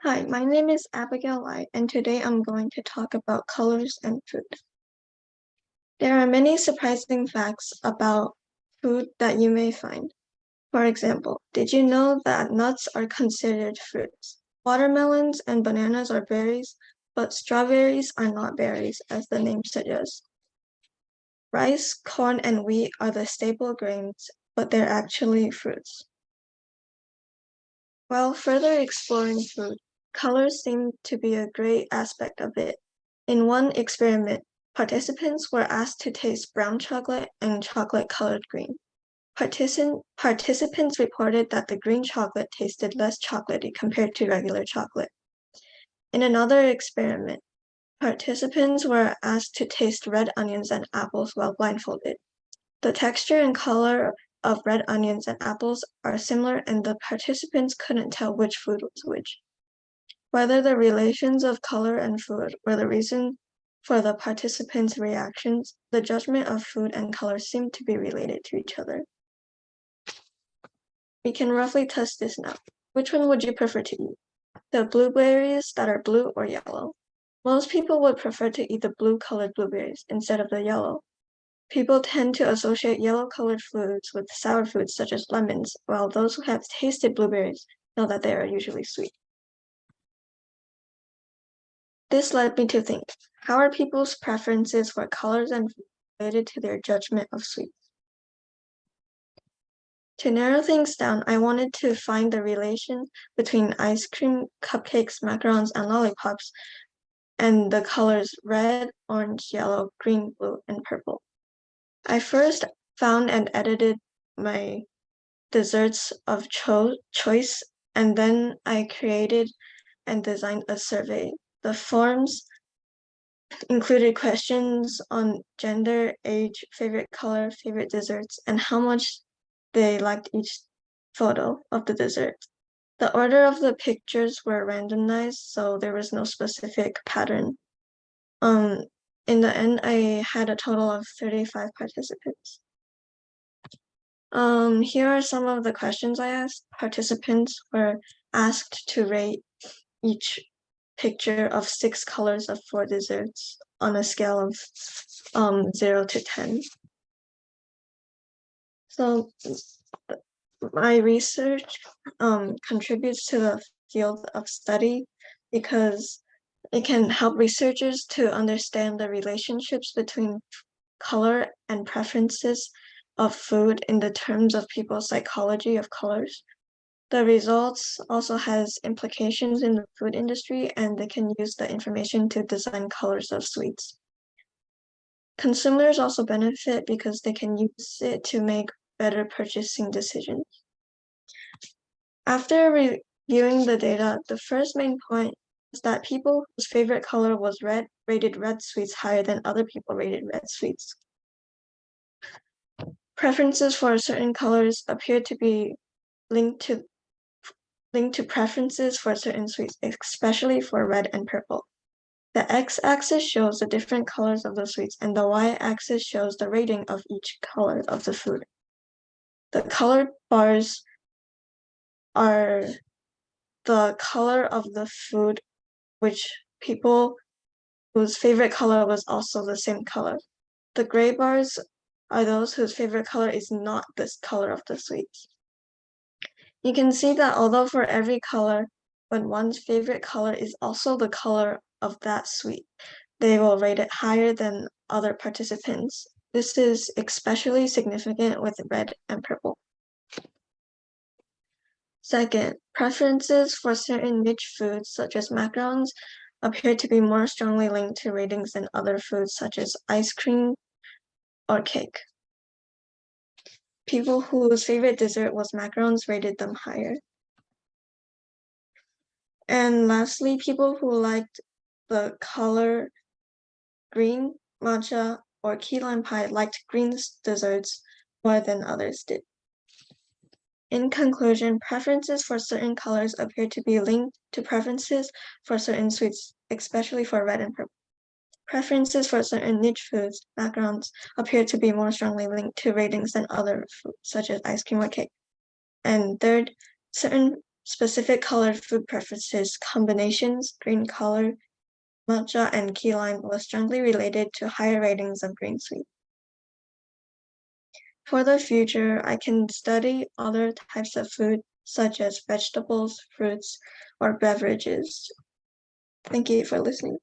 Hi, my name is Abigail Lai, and today I'm going to talk about colors and food. There are many surprising facts about food that you may find. For example, did you know that nuts are considered fruits? Watermelons and bananas are berries, but strawberries are not berries, as the name suggests. Rice, corn, and wheat are the staple grains, but they're actually fruits. While further exploring food, colors seem to be a great aspect of it. In one experiment, participants were asked to taste brown chocolate and chocolate-colored green. Participants reported that the green chocolate tasted less chocolatey compared to regular chocolate. In another experiment, participants were asked to taste red onions and apples while blindfolded. The texture and color of red onions and apples are similar, and the participants couldn't tell which food was which. Whether the relations of color and food were the reason for the participants' reactions, the judgment of food and color seemed to be related to each other. We can roughly test this now. Which one would you prefer to eat? The blueberries that are blue or yellow? Most people would prefer to eat the blue-colored blueberries instead of the yellow. People tend to associate yellow-colored foods with sour foods such as lemons, while those who have tasted blueberries know that they are usually sweet. This led me to think, how are people's preferences for colors and food related to their judgment of sweets? To narrow things down, I wanted to find the relation between ice cream, cupcakes, macarons, and lollipops, and the colors red, orange, yellow, green, blue, and purple. I first found and edited my desserts of choice, and then I created and designed a survey. The forms included questions on gender, age, favorite color, favorite desserts, and how much they liked each photo of the dessert. The order of the pictures were randomized, so there was no specific pattern. In the end, I had a total of 35 participants. Here are some of the questions I asked. Participants were asked to rate each picture of 6 colors of 4 desserts on a scale of 0 to 10. So my research contributes to the field of study because it can help researchers to understand the relationships between color and preferences of food in the terms of people's psychology of colors. The results also has implications in the food industry, and they can use the information to design colors of sweets. Consumers also benefit because they can use it to make better purchasing decisions. After reviewing the data, the first main point is that people whose favorite color was red rated red sweets higher than other people rated red sweets. Preferences for certain colors appear to be linked to preferences for certain sweets, especially for red and purple. The x-axis shows the different colors of the sweets, and the y-axis shows the rating of each color of the food. The colored bars are the color of the food, which people whose favorite color was also the same color. The gray bars are those whose favorite color is not this color of the sweets. You can see that although for every color, when one's favorite color is also the color of that sweet, they will rate it higher than other participants. This is especially significant with red and purple. Second, preferences for certain niche foods such as macarons appear to be more strongly linked to ratings than other foods such as ice cream or cake. People whose favorite dessert was macarons rated them higher. And lastly, people who liked the color green, matcha, or key lime pie liked green desserts more than others did. In conclusion, preferences for certain colors appear to be linked to preferences for certain sweets, especially for red and purple. Preferences for certain niche foods, macarons, appear to be more strongly linked to ratings than other foods, such as ice cream or cake. And third, certain specific colored food preferences combinations, green color, matcha, and key lime was strongly related to higher ratings of green sweet. For the future, I can study other types of food, such as vegetables, fruits, or beverages. Thank you for listening.